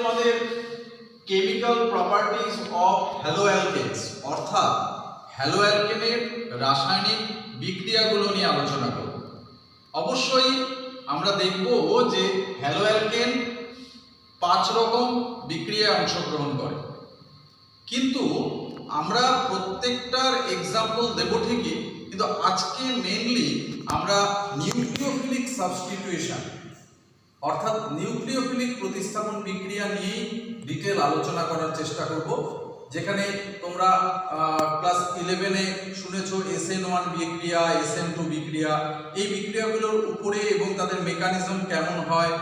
তোমাদের chemical properties of hello অ্যালকেনস অর্থাৎ hello অ্যালকেনের রাসায়নিক বিক্রিয়াগুলো নিয়ে আলোচনা করব। অবশ্যই আমরা দেখব যে হ্যালো অ্যালকেন 5 রকম বিক্রিয়ায় অংশগ্রহণ করে, কিন্তু আমরা প্রত্যেকটার এক্সাম্পল দেব ঠিকই, কিন্তু আজকে মেইনলি আমরা নিউক্লিওফিলিক সাবস্টিটিউশন অর্থাৎ নিউক্লিওফিলিক প্রতিস্থাপন বিক্রিয়া নিয়ে ডিটেল আলোচনা করার চেষ্টা করব। যেখানে তোমরা ক্লাস 11-এ শুনেছো SN1 বিক্রিয়া, SN2 বিক্রিয়া, এই বিক্রিয়াগুলোর উপরে এবং তাদের মেকানিজম কেমন হয়,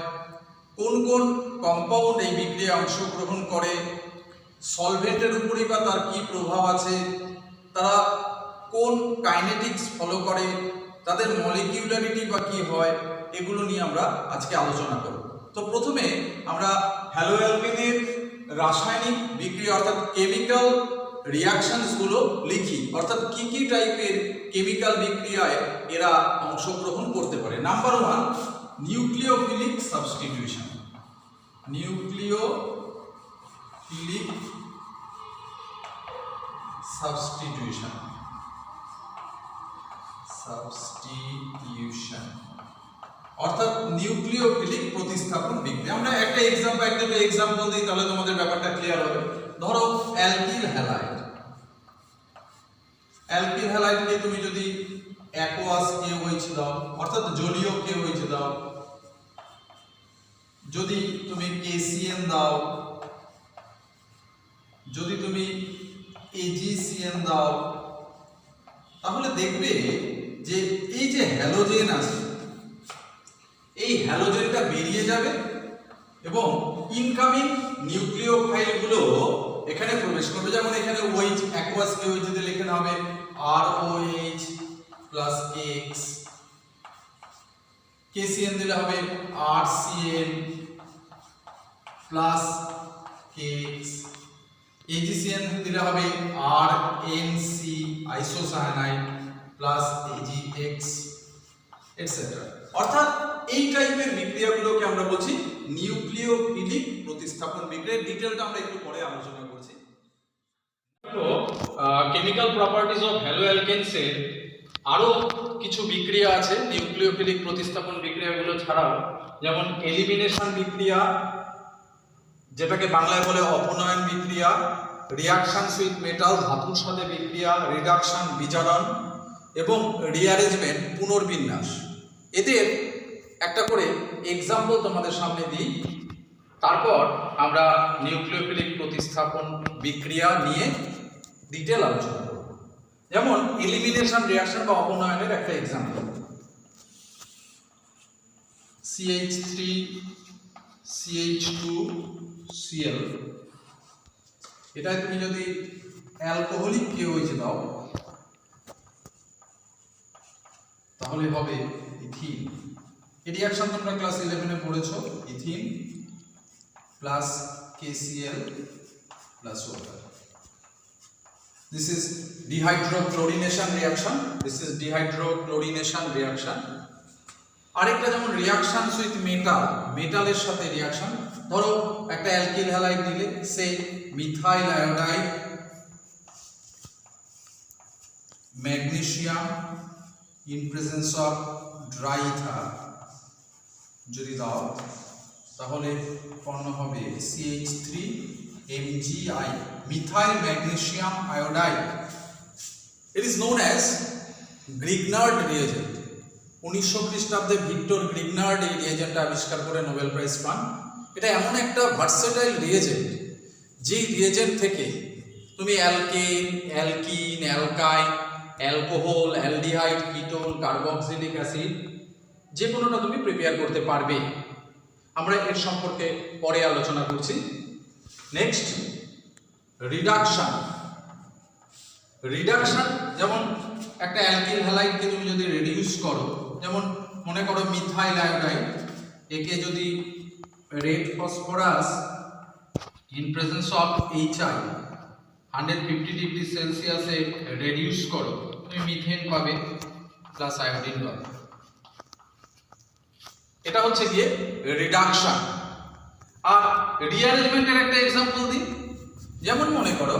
কোন কোন কম্পাউন্ড এই বিক্রিয়ায় অংশগ্রহণ করে, সলভেন্টের উপরেই বা তার কি প্রভাব আছে, তারা কোন কাইনেটিক্স ফলো করে, তাদের মলিকিউলারিটি বা কি হয়, এগুলো নিয়ে আমরা আজকে আলোচনা করব। তো প্রথমে আমরা হ্যালো অ্যালকেনের রাসায়নিক বিক্রিয়া অর্থাৎ কেমিক্যাল রিঅ্যাকশনস গুলো লিখি, অর্থাৎ কি কি টাইপের কেমিক্যাল বিক্রিয়ায় এরা অংশগ্রহণ করতে পারে। Number 1, nucleophilic substitution. Nucleophilic substitution অর্থাৎ নিউক্লিওফিলিক প্রতিস্থাপন বিক্রিয়া। আমরা একটা এক্সাম্পল দিই, তাহলে তোমাদের ব্যাপারটা ক্লিয়ার হবে। ধরো অ্যালকিল হ্যালাইড। অ্যালকিল হ্যালাইডকে তুমি যদি অ্যাকোয়াস KOH দাও অর্থাৎ জলীয় KOH দাও, যদি তুমি KCN দাও, যদি তুমি AgCN দাও, তাহলে দেখবে যে এই যে হ্যালোজেন আছে, এই হ্যালোজেনটা বেরিয়ে যাবে এবং ইনকামিং নিউক্লিওফাইলগুলো এখানে প্রবেশ করবে। যেমন এখানে OH অ্যাকোয়াস KOH যদি লেখা হবে ROH প্লাস X, KCN দিলে হবে RCN প্লাস KX, AgCN দিলে হবে RNC isocyanide plus AgX etcetera. অর্থাৎ এই টাইপের বিক্রিয়াগুলোকে আমরা বলছি নিউক্লিওফিলিক প্রতিস্থাপন বিক্রিয়া। ডিটেইলটা আমরা একটু পরে আলোচনা করছি। তো কেমিক্যাল প্রপার্টিজ অফ হ্যালো অ্যালকেনস এর আরো কিছু বিক্রিয়া আছে নিউক্লিওফিলিক প্রতিস্থাপন বিক্রিয়াগুলো ছাড়াও, যেমন এলিমিনেশন বিক্রিয়া, যেটাকে বাংলায় বলে অপনয়ন বিক্রিয়া, রিঅ্যাকশনস উইথ মেটাল ধাতুর সাথে বিক্রিয়া, রিডাকশন বিজারণ এবং রিঅ্যারেঞ্জমেন্ট পুনর্বিন্যাস। এদের একটা করে এক্সাম্পল তোমাদের সামনে দিই, তারপর আমরা নিউক্লিওফিলিক প্রতিস্থাপন বিক্রিয়া নিয়ে ডিটেল আলোচনা করব। যেমন এলিমিনেশন রিঅ্যাকশন বা অপনয়নের একটা এক্সাম্পল, CH3CH2Cl, এটাই তুমি যদি অ্যালকোহলিক KOH দাও তাহলে হবে ইথিন। এই রিঅ্যাকশন তোমরা ক্লাস 11-এ পড়েছো, ethene plus KCl plus water. This is dehydrochlorination reaction. This is dehydrochlorination reaction. আরেকটা যেমন রিঅ্যাকশনস উইথ মেটাল, মেটালের সাথে রিঅ্যাকশন। ধরো একটা অ্যালকিল হ্যালাইড দিলে, সে methyl iodide magnesium in presence of dry ether যদি দাও, তাহলে পণ্য হবে CH3MgI, methyl magnesium iodide. It is known as Grignard reagent. 1900 খ্রিস্টাব্দে ভিক্টর গ্রিগনার্ড এই রিয়েজেন্টটা আবিষ্কার করে নোবেল প্রাইজ পান। এটা এমন একটা ভার্সেটাইল রিয়েজেন্ট, যেই রিয়েজেন্ট থেকে তুমি alkane, alkyne, অ্যালকাইন, alcohol, aldehyde, ketone, carboxylic acid যে কোনোটা তুমি প্রিপেয়ার করতে পারবে। আমরা এর সম্পর্কে পরে আলোচনা করছি। Next, reduction. রিডাকশন যেমন একটা অ্যালকিল হ্যালাইডকে তুমি যদি রিডিউস করো, যেমন মনে করো মিথাইল আয়োডাইড, একে যদি red phosphorus in presence of HI 150 degree সেলসিয়াসে রিডিউস করো, তুমি মিথেন পাবে প্লাস আয়োডিন পাবে। এটা হচ্ছে গিয়ে রিডাকশন। আর রিঅ্যারেঞ্জমেন্টের একটা एग्जांपल দিই, যেমন মনে করো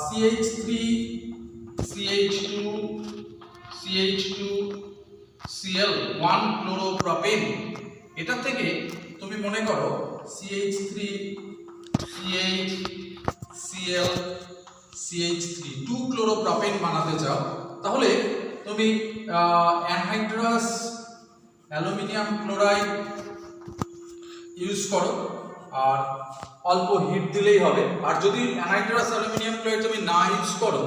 CH3 CH2 CH2 Cl 1 chloropropane, এটা থেকে তুমি মনে করো CH3 CH Cl CH3 2 chloropropane বানাতে চাও, তাহলে তুমি অ্যানহাইড্রাস অ্যালুমিনিয়াম ক্লোরাইড ইউজ করো আর অল্প হিট দিলেই হবে। আর যদি অ্যানহাইড্রাস অ্যালুমিনিয়াম ক্লোরাইড তুমি না ইউজ করো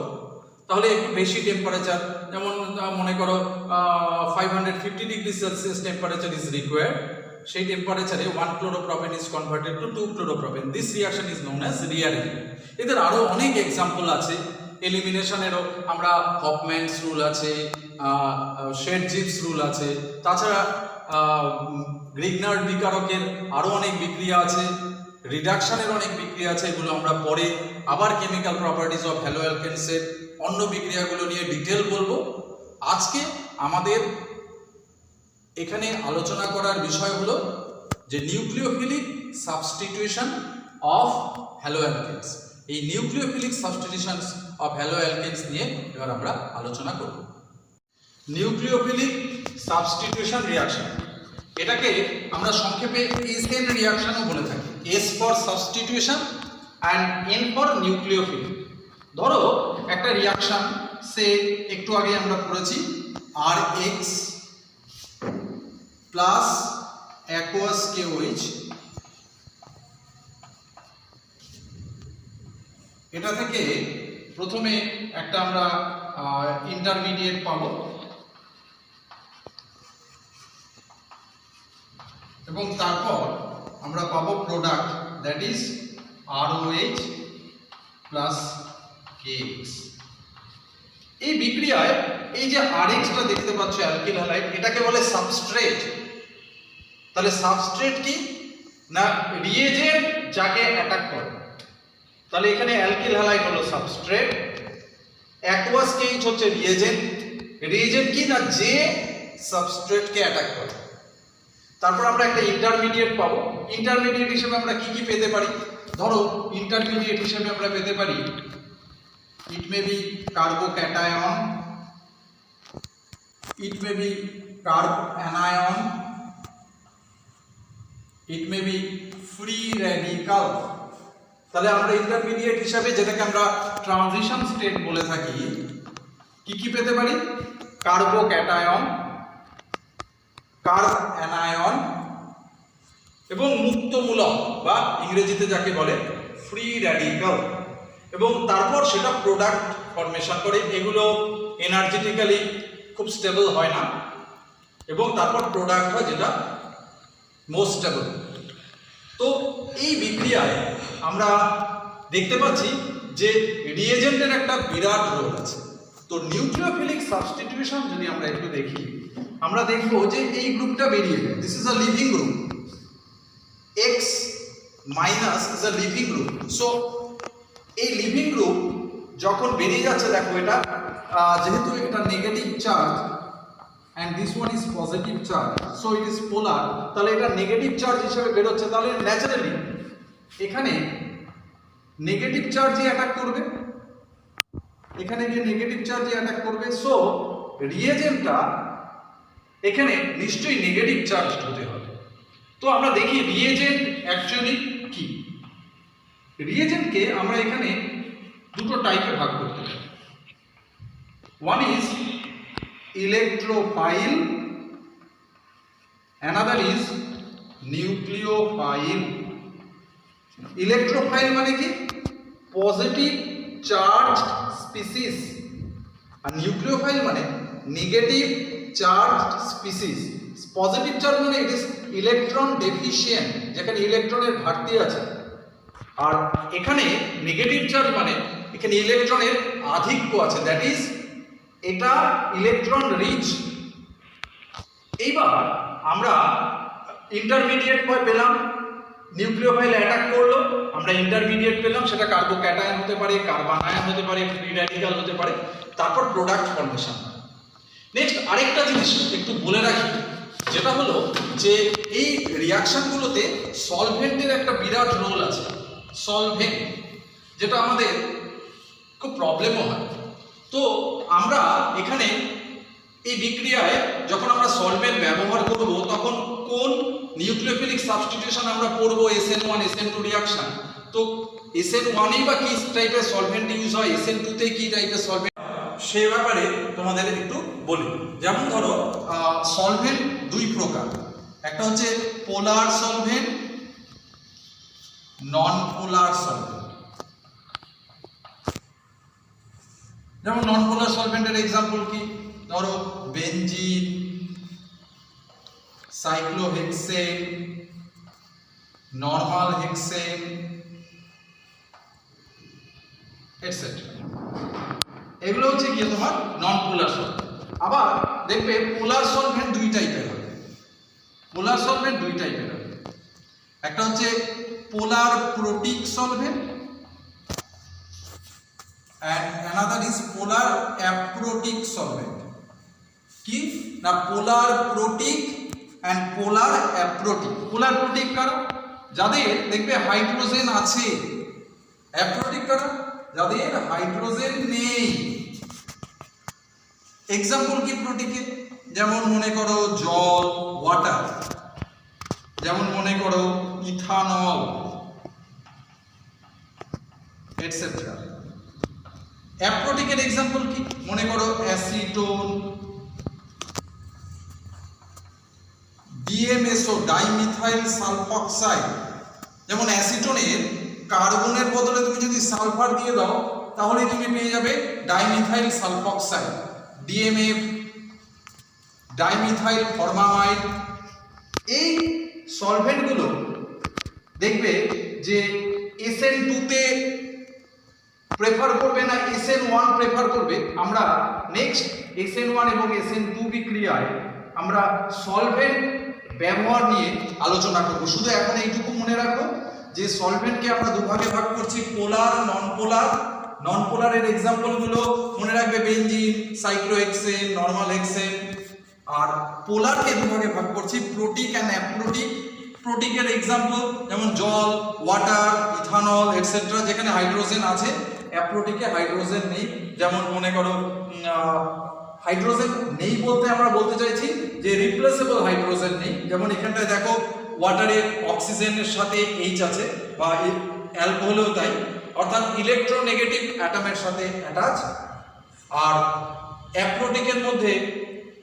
তাহলে একটু বেশি টেম্পারেচার, যেমন মনে করো 550 degree Celsius temperature is required, সেই টেম্পারেচারে 1 chloropropane is converted to 2 chloropropane. This reaction is known as rearrangement. এদের আরো অনেক एग्जांपल আছে। এলিমিনেশনেরও আমরা হফম্যানস রুল আছে, শেডজিভস রুল আছে, তাছাড়া গ্রিগনার বিকারকের আরো অনেক বিক্রিয়া আছে, রিডাকশনের অনেক বিক্রিয়া আছে, এগুলো আমরা পরে আবার কেমিক্যাল প্রপার্টিজ অফ হ্যালো অ্যালকেনসের অন্য বিক্রিয়াগুলো নিয়ে ডিটেল বলবো। আজকে আমাদের এখানে আলোচনা করার বিষয় হলো যে নিউক্লিওফিলিক সাবস্টিটিউশন অফ হ্যালো অ্যালকেনস। এই নিউক্লিওফিলিক সাবস্টিটিউশন অফ হ্যালো অ্যালকেনস নিয়ে এবার আমরা আলোচনা করব। নিউক্লিওফিলিক সাবস্টিটিউশন রিঅ্যাকশন, এটাকে আমরা সংক্ষেপে এসএন রিঅ্যাকশনও বলে থাকি। S for substitution and N for nucleophile. ধরো একটা রিঅ্যাকশন, সে একটু আগে আমরা পড়েছি RH প্লাস অ্যাকুয়াস KOH, এটা থেকে প্রথমে একটা আমরা ইন্টারমিডিয়েট পাবো এবং তারপর আমরা পাবো product, that is ROH plus KX। এই বিক্রিয়ায় এই যে RXটা দেখতে পাচ্ছ অ্যালকিল হ্যালাইড, এটাকে বলে সাবস্ট্রেট। তাহলে সাবস্ট্রেট কি না, রিএজেন্ট যাকে অ্যাটাক করে। তাহলে এখানে অ্যালকিল হ্যালাইড হলো সাবস্ট্রেট, অ্যাকুয়াস KH হচ্ছে রিএজেন্ট। রিএজেন্ট কি না, যে সাবস্ট্রেটকে অ্যাটাক করে। তারপর আমরা একটা ইন্টারমিডিয়েট পাবো। ইন্টারমিডিয়েট হিসেবে আমরা কি কি পেতে পারি? ধরো ইন্টারমিডিয়েট হিসেবে আমরা পেতে পারি, it may be carbocation, it may be carbanion, it may be free radical. তাহলে আমরা ইন্টারমিডিয়েট হিসাবে, যেটাকে আমরা ট্রানজিশন স্টেট বলে থাকি, কি কি পেতে পারি? কার্বোক্যাটায়ন, কার্বঅ্যানায়ন এবং মুক্তমূলক বা ইংরেজিতে যাকে বলে ফ্রি র্যাডিক্যাল। এবং তারপর সেটা প্রোডাক্ট ফরমেশন করে। এগুলো এনার্জেটিক্যালি খুব স্টেবল হয় না এবং তারপর প্রোডাক্ট হয় যেটা মোস্ট স্টেবল। তো এই বিক্রিয়ায় আমরা দেখতে পাচ্ছি যে রিএজেন্টের একটা বিরাট রোল আছে। তো নিউক্লিওফিলিক সাবস্টিটিউশন যদি আমরা একটু দেখি, আমরা দেখবো যে এই গ্রুপটা বেরিয়ে যায়। This is a living group, X minus is a living group. So এই লিভিং গ্রুপ যখন বেরিয়ে যাচ্ছে, দেখো এটা যেহেতু এটা negative charge and this one is positive charge, so it is polar, তাহলে এটা নেগেটিভ চার্জ হিসেবে বের হচ্ছে। তাহলে ন্যাচারালি এখানে নেগেটিভ চার্জই অ্যাটাক করবে, এখানে গিয়ে নেগেটিভ চার্জই অ্যাটাক করবে। সো রিএজেন্টটা এখানে নিশ্চয়ই নেগেটিভ চার্জ হতে হবে। তো আমরা দেখি রিএজেন্ট অ্যাকচুয়ালি কি। রিএজেন্টকে আমরা এখানে দুটো টাইপে ভাগ করতে পারি। One is electrophile, another is nucleophile. Electrophile মানে কি? পজিটিভ চার্জ স্পিসিস, আর নিউক্লিওফাইল মানে negative charge species. Positive charge মানে ইট ইজ ইলেকট্রন ডেফিশিয়েন্ট, যেখানে ইলেকট্রনের ঘাটতি আছে। আর এখানে নেগেটিভ চার্জ মানে এখানে ইলেকট্রনের আধিক্য আছে, দ্যাট ইজ এটা ইলেকট্রন রিচ। এইবার আমরা ইন্টারমিডিয়েট পেলাম, নিউক্লিওফাইল অ্যাটাক করলো, আমরা ইন্টারমিডিয়েট পেলাম, সেটা কার্বোক্যাটায়ন হতে পারে, কার্বনায়ন হতে পারে, ফ্রি র্যাডিক্যাল হতে পারে। তারপর প্রোডাক্ট ফর্মেশন। নেক্সট আরেকটা জিনিস একটু বলে রাখি, যেটা হলো যে এই রিয়াকশনগুলোতে সলভেন্টের একটা বিরাট রোল আছে। সলভেন্ট যেটা আমাদের খুব প্রবলেমও হয়। তো আমরা এখানে এই বিক্রিয়ায় যখন আমরা সলভেন্ট ব্যবহার করব তখন কোন নিউক্লিওফিলিক সাবস্টিটিউশন আমরা পড়ব SN1 SN2 রিয়াকশন। তো SN1 এ বা কি টাইপের সলভেন্ট ইউজ হয়, SN2 তে কি টাইপের সলভেন্ট, সেই ব্যাপারে তোমাদের একটু বলি। যেমন ধরো সলভেন্ট দুই প্রকার, একটা হচ্ছে পোলার সলভেন্ট, নন পোলার সলভেন্ট। যেমন নন পোলার সলভেন্টের এক্সাম্পল কি, ধরো benzene, cyclohexane, normal hexane etcetera. এগুলো হচ্ছে কি তোমার নন পোলার সলভেন্ট। আবার দেখবে পোলার সলভেন্ট দুই টাইপের হয়। পোলার সলভেন্ট দুই টাইপের হয়, একটা হচ্ছে পোলার প্রোটিক solvent and another is polar aprotic solvent। কি না, পোলার প্রোটিক and পোলার অ্যাপ্রোটিক। পোলার প্রোটিক কারা, যাদের দেখবে হাইড্রোজেন আছে, অ্যাপ্রোটিক কারা, যাদের হাইড্রোজেন নেই। এক্সাম্পল কি প্রোটিকে, যেমন মনে করো জল, ওয়াটার, যেমন মনে করো ইথানল এটসেট্রা। অ্যাপ্রোটিকের এক্সাম্পল কি, মনে করো অ্যাসিটোন, DMSO ডাইমিথাইল সালফক্সাইড। যেমন অ্যাসিটোনের কার্বনের বদলে তুমি যদি সালফার দিয়ে দাও তাহলে তুমি পেয়ে যাবে ডাইমিথাইল সালফক্সাইড, DMF, ডাইমিথাইল ফরমামাইড। এই সলভেন্টগুলো দেখবে যে SN2 তে প্রেফার করবে না SN1 প্রেফার করবে। আমরা নেক্সট SN1 এবং SN2 বিক্রিয়ায় আমরা সলভেন্ট ব্যবহার নিয়ে আলোচনা করব। শুধু এখন এইটুকু মনে রাখো যে সলভেন্টকে আমরা দুভাগে ভাগ করছি, পোলার, নন পোলার। নন পোলারের এক্সাম্পলগুলো মনে রাখবে বেনজিন, সাইক্লোহেক্সেন, নরমাল হেক্সেন। আর পোলারকে দুভাগে ভাগ করছি, প্রোটিক অ্যান্ড অ্যাপ্রোটিক। প্রোটিকের এক্সাম্পল যেমন জল, ওয়াটার, ইথানল এটসেট্রা, যেখানে হাইড্রোজেন আছে। অ্যাপ্রোটিকে হাইড্রোজেন নেই, যেমন মনে করো হাইড্রোজেন নেই বলতে আমরা বলতে চাইছি যে রিপ্লেসেবল হাইড্রোজেন নেই। যেমন এখানটায় দেখো ওয়াটারে অক্সিজেনের সাথে H আছে, বা অ্যালকোহলেও তাই, অর্থাৎ ইলেকট্রোনেগেটিভ অ্যাটমের সাথে অ্যাটাচ। আর অ্যাপ্রোটিকের মধ্যে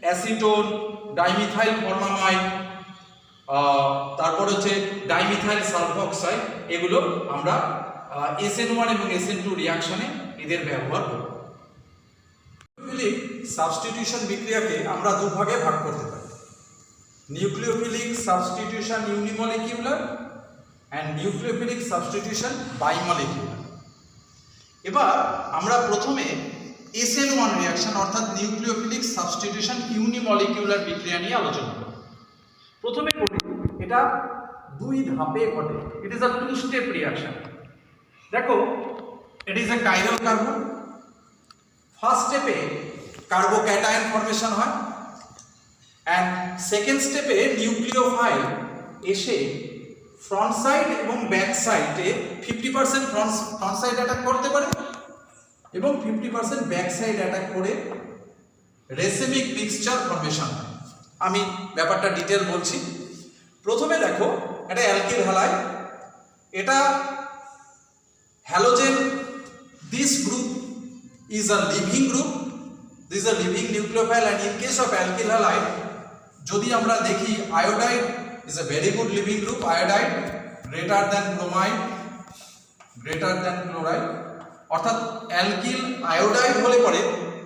অ্যাসিটোন, ডাইমিথাইল ফরমামাইড, তারপর হচ্ছে ডাইমিথাইল সালফক্সাইড, এগুলো আমরা SN1 এবং SN2 রিয়াকশনে এদের ব্যবহার করব। নিউক্লিওফিলিক সাবস্টিটিউশন বিক্রিয়াকে আমরা দুভাগে ভাগ করতে পারি, nucleophilic substitution unimolecular and nucleophilic substitution bimolecular. এবার আমরা প্রথমে SN1 রিয়াকশন অর্থাৎ নিউক্লিওফিলিক সাবস্টিটিউশন ইউনিমলিকিউলার বিক্রিয়া নিয়ে আলোচনা করব। প্রথমে বলি এটা দুই ধাপে ঘটে, it is a two step reaction. দেখো, it is a chiral carbon. First স্টেপে কার্বোক্যাটায়ন ফর্মেশন হয়, অ্যান্ড সেকেন্ড স্টেপে নিউক্লিওফাইল এসে ফ্রন্ট সাইড এবং ব্যাক সাইডে 50% ফ্রন্ট সাইড অ্যাটাক করতে পারে এবং 50% ব্যাক সাইড অ্যাটাক করে রেসেমিক মিক্সচার ফর্মেশন হয়। আমি ব্যাপারটা ডিটেল বলছি। প্রথমে দেখো, এটা অ্যালকিল হ্যালাইড, এটা halogen. This group is a living group, this is a living nucleophile, and in case of alkyl halide যদি আমরা দেখি iodide is a very good living group, iodide greater than bromide, greater than chloride, অর্থাৎ alkyl iodide হলে পরে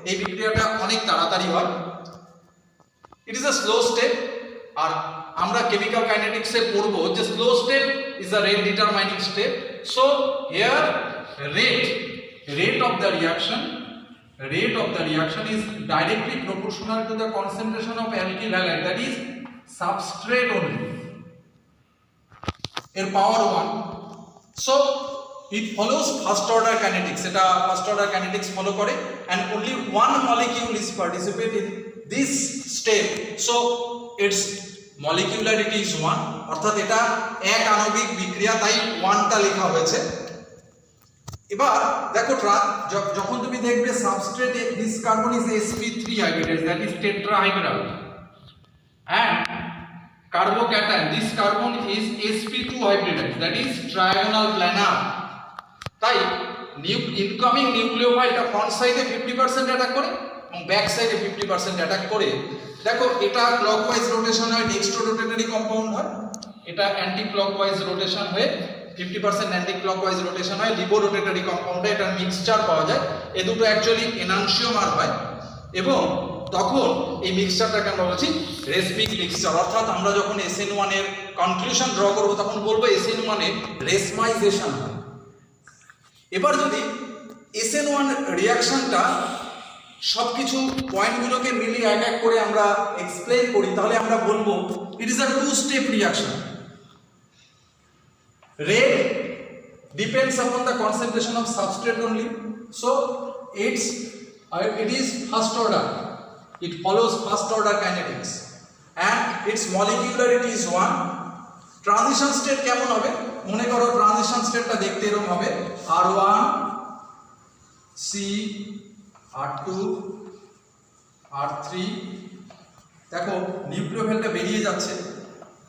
এই বিক্রিয়াটা অনেক তাড়াতাড়ি হয়। It is a slow step, আর আমরা কেমিক্যাল কাইনেটিক্সে পড়বো যে slow step is a rate determining step. So here rate of the reaction is directly proportional to the concentration of alkyl halide, that is substrate only, এর power 1. So it follows first order kinetics, এটা first order kinetics follow করে, and only one molecule is participate in this step, so its molecularity is 1, অর্থাৎ এটা এক আণবিক বিক্রিয়া, তাই 1টা লেখা হয়েছে। এবার দেখো যখন তুমি দেখবে substrate this carbon is sp3 hybridized, that is tetrahedral, and carbocation this carbon is sp2 hybridized, that is trigonal planar। তাই ইনকামিং নিউক্লিওফাইলটা ফ্রন্ট সাইডে 50% অ্যাটাক করে এবং ব্যাক সাইডে 50% অ্যাটাক করে। দেখো এটা ক্লকওয়াইজ রোটেশন হয়, ডেক্সট্রো রোটেটরি কম্পাউন্ড হয়, এটা অ্যান্টি ক্লকওয়াইজ রোটেশন হয়ে 50% অ্যান্টি ক্লকওয়াইজ রোটেশন হয়, লিবো রোটেটরি কম্পাউন্ডে এটার মিক্সচার পাওয়া যায়। এ দুটো অ্যাকচুয়ালি এনানসিওমার হয় এবং তখন এই মিক্সচারটাকে আমরা বলছি রেসমিক মিক্সচার। অর্থাৎ আমরা যখন SN1 এর কনক্লুশন ড্র করব তখন বলবো SN1 এর রেসমাইজেশন হয়। এবার যদি SN1 রিঅ্যাকশনটা সবকিছু পয়েন্টগুলোকে মিলিয়ে এক এক করে আমরা এক্সপ্লেইন করি, তাহলে আমরা বলবো ইট ইজ আ 2-স্টেপ reaction. Rate depends upon the concentration of substrate only, so it is first order, it follows first order kinetics and its molecularity is 1। Transition state কেমন হবে? মনে করো ট্রানজিশন স্টেটটা দেখতে এরকম হবে, R1 C R2 R3। দেখো নিউক্লিওফাইলটা বেরিয়ে যাচ্ছে,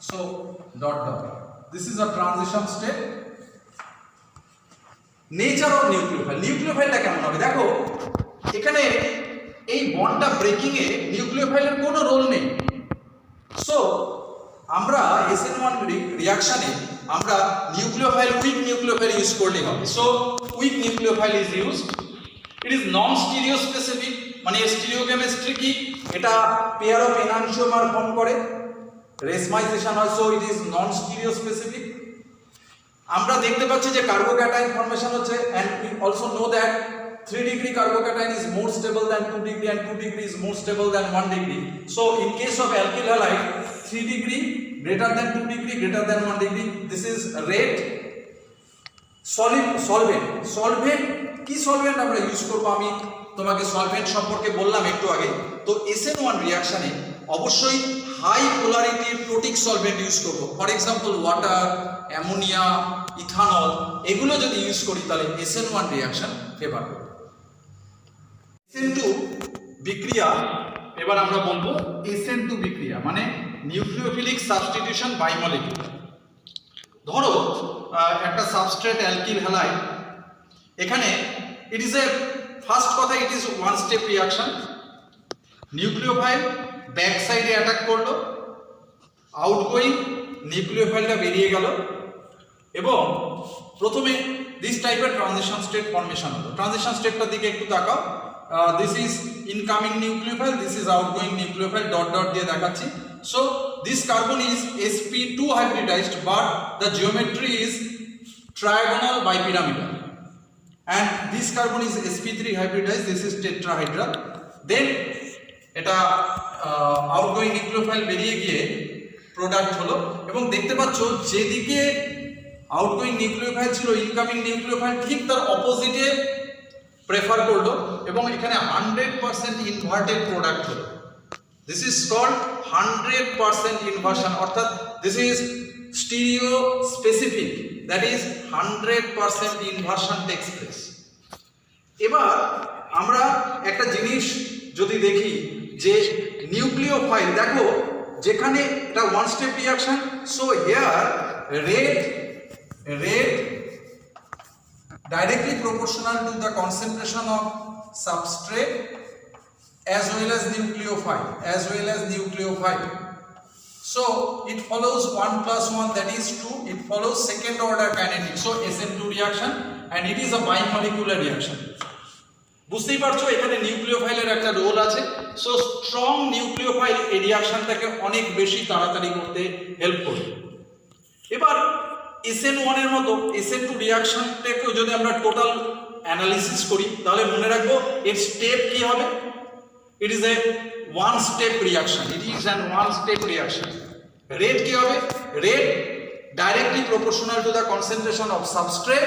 so dot dot, this is a transition state. Nature of nucleophile, নিউক্লিওফাইলটা কেমন হবে? দেখো এখানে এই বন্ডটা ব্রেকিং এ নিউক্লিওফাইলের কোনো রোল নেই, সো আমরা SN1 রিঅ্যাকশনে আমরা নিউক্লিওফাইল, উইক নিউক্লিওফাইল ইউজ করলেই হবে। So weak nucleophile is used. It is non stereo specific, মানে স্টিরিওকেমিস্ট্রি কি, এটা পেয়ার অফ এনানসিওমার ফর্ম করে, রেসমাইজেশন হয়, so it is non stereo specific. আমরা দেখতে পাচ্ছি যে কার্বোক্যাটাইন ফর্মেশন হচ্ছে, and we also know that 3 degree carbocation is more stable than 2 degree and 2 degree is more stable than 1 degree. So in case of alkyl halide, 3 degree greater than 2 degree greater than 1 degree, this is rate। solvent কি solvent আমরা use করব, আমি তোমাকে solvent সম্পর্কে বললাম একটু আগে। তো SN1 রিঅ্যাকশনে অবশ্যই হাই পোলারিটির প্রোটিক সলভেন্ট ইউজ করব, for example water, ammonia, ethanol, এগুলো যদি ইউজ করি তাহলে SN1 রিঅ্যাকশন ফেভার করবে। SN2 বিক্রিয়া, এবার আমরা বলবো SN2 বিক্রিয়া মানে নিউক্লিওফিলিক সাবস্টিটিউশন বাই মলিকিউল। ধরো একটা সাবস্ট্রেট অ্যালকিল হ্যালাইড, এখানে ইট ইজ এ ফার্স্ট কথা, ইট ইজ 1-স্টেপ রিঅ্যাকশন। নিউক্লিওফাইল ব্যাক সাইডে অ্যাটাক করলো, আউটগোয়িং নিউক্লিওফাইলটা বেরিয়ে গেল এবং প্রথমে দিস টাইপের ট্রানজিশন স্টেট ফর্মেশন হলো। ট্রানজিশন স্টেটটার দিকে একটু তাকাও, this is incoming nucleophile, this is outgoing nucleophile, dot dot দিয়ে দেখাচ্ছি। So this carbon is sp2 hybridized but the geometry is trigonal bipyramidal, and this carbon is sp3 hybridized, this is tetrahedral। then এটা outgoing nucleophile বেরিয়ে গিয়ে product হলো এবং দেখতে পাচ্ছ যেদিকে আউটগোয়িং নিউক্লিওফাইল ছিল ইনকামিং নিউক্লিওফাইল ঠিক তার অপোজিটে প্রেফার করলো এবং এখানে 100% ইনভার্টেড প্রোডাক্ট হলো। দিস ইজ কল্ড 100% ইনভার্সন, অর্থাৎ this is stereo specific, that is 100% inversion takes place. এবার আমরা একটা জিনিস যদি দেখি যে নিউক্লিওফাইল, দেখো যেখানে এটা 1-স্টেপ reaction, so here rate directly proportional to the concentration of substrate as well as nucleophile, so it follows 1 + 1, that is 2, it follows second order kinetics, so SN2 reaction, and it is a bimolecular reaction। বুঝতেই পারছো এখানে নিউক্লিওফাইলের একটা role আছে, so strong nucleophile এই রিঅ্যাকশনটাকে অনেক বেশি তাড়াতাড়ি করতে হেল্প করবে। এবার SN1 এর মতো SN2 রিঅ্যাকশনটাকে যদি আমরা টোটাল অ্যানালিসিস করি তাহলে মনে রাখবো এর স্টেপ কি হবে। ইট ইজ এ 1-স্টেপ রিঅ্যাকশন, ইট ইজ অ্যান 1-স্টেপ রিঅ্যাকশন। রেট কি হবে? Rate directly proportional to the concentration of substrate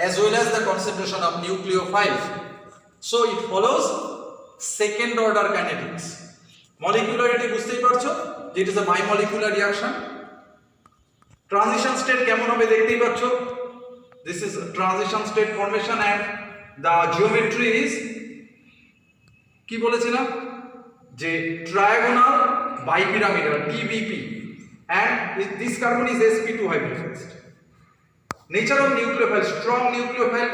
as well as the concentration of nucleophile, so it follows second order kinetics। মলিকুলারিটি বুঝতেই পারছো যেটা is a biomolecular reaction. Transition state কেমন হবে দেখতেই পাচ্ছ, this is transition state formation and the geometry is কি বলেছিলাম যে ট্রায়াগোনাল বাইপিরামিডাল TBP and this carbon is sp2 hybridized. Nature of nucleophile, strong nucleophile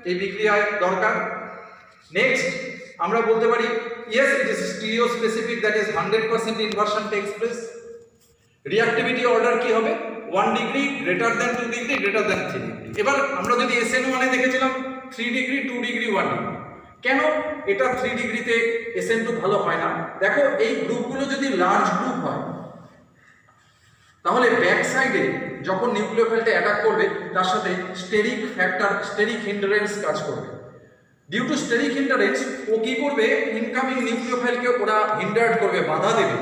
এই বিক্রিয়ায় দরকার। নেক্সট আমরা বলতে পারি yes it is stereo specific, that is 100% inversion takes place. Reactivity order কি হবে 1 degree greater than 2 degree greater than 3 degree. এবার আমরা যদি SN1 এ দেখেছিলাম 3 ডিগ্রি 2 ডিগ্রি 1 ডিগ্রি, কেন এটা 3 ডিগ্রিতে SN2 ভালো হয় না? দেখো এই গ্রুপগুলো যদি লার্জ গ্রুপ হয় তাহলে ব্যাক সাইডে যখন নিউক্লিওফাইলটা অ্যাটাক করবে তার সাথে স্টেরিক ফ্যাক্টর, স্টেরিক হিন্ডারেন্স কাজ করবে। ডিউ টু স্টেরিক হিন্ডারেন্স ও কি করবে, ইনকামিং নিউক্লিওফাইলকে ওরা হিন্ডার্ড করবে, বাধা দেবে,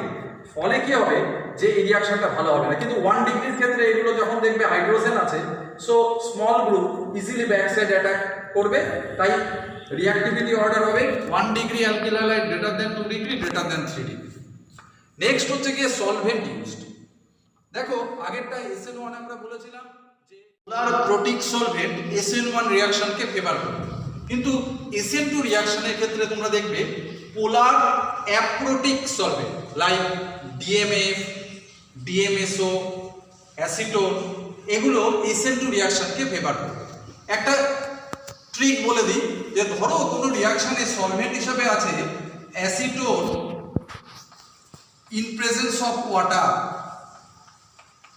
ফলে কি হবে যে এই রিয়াকশনটা ভালো হবে না। কিন্তু 1 ডিগ্রির ক্ষেত্রে এগুলো যখন দেখবে হাইড্রোজেন আছে, so small group easily back side attack করবে, তাই রিঅ্যাক্টিভিটি অর্ডার হবে 1 degree alkyl halide greater than 2 degree greater than 3 degree. Next হচ্ছে গিয়ে সলভেন্ট ইউজড। দেখো আগেরটা SN1 আমরা বলেছিলাম যে পোলার প্রোটিক সলভেন্ট SN1 রিঅ্যাকশনকে ফেভার করে, কিন্তু SN2 রিঅ্যাকশনের ক্ষেত্রে তোমরা দেখবে polar aprotic solvent like DMF, DMSO, acetone এগুলো SN2 রিঅ্যাকশনকে ফেভার করে। একটা ট্রিক বলে দিই যে ধরো কোনো রিঅ্যাকশনে সলভেন্ট হিসাবে আছে acetone in presence of water,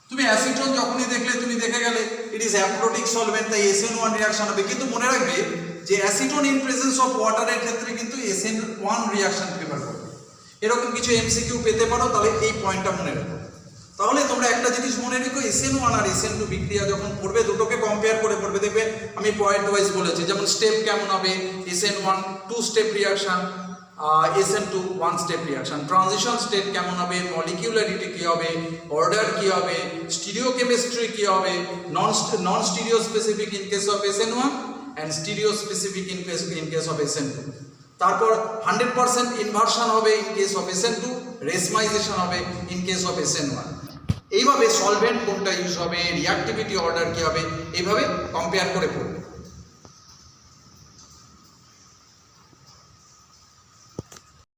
তুমি অ্যাসিটোন যখনই দেখলে তুমি দেখে গেলে ইট ইজ অ্যাপ্রোটিক সলভেন্ট, তাই SN1 রিঅ্যাকশন হবে। কিন্তু মনে রাখবে যে অ্যাসিটোন ইন প্রেজেন্স অফ ওয়াটারের ক্ষেত্রে কিন্তু SN1 রিঅ্যাকশন ফেভার করবে। এরকম কিছু MCQ পেতে পারো, তাহলে এই পয়েন্টটা মনে রাখো। তাহলে তোমরা একটা জিনিস মনে রেখো, SN1 আর SN2 বিক্রিয়া যখন পড়বে দুটোকে কম্পেয়ার করে পড়বে, দেখবে আমি পয়েন্ট ওয়াইজ বলেছি। যেমন স্টেপ কেমন হবে, SN1 2 step reaction, SN2 1 step reaction. Transition state কেমন হবে, মলিকিউলারিটি কি হবে, অর্ডার কি হবে, স্টিরিওকেমিস্ট্রি কি হবে, non stereo specific in case of SN1 and stereo specific in case of SN2। তারপর 100% ইনভার্সন হবে ইন কেস অফ SN2, রেসমাইজেশন হবে ইন কেস অফ SN1। এইভাবে সলভেন্ট কোনটা ইউজ হবে, রিঅ্যাক্টিভিটি অর্ডার কি হবে, এইভাবে কম্পেয়ার করে পড়বে।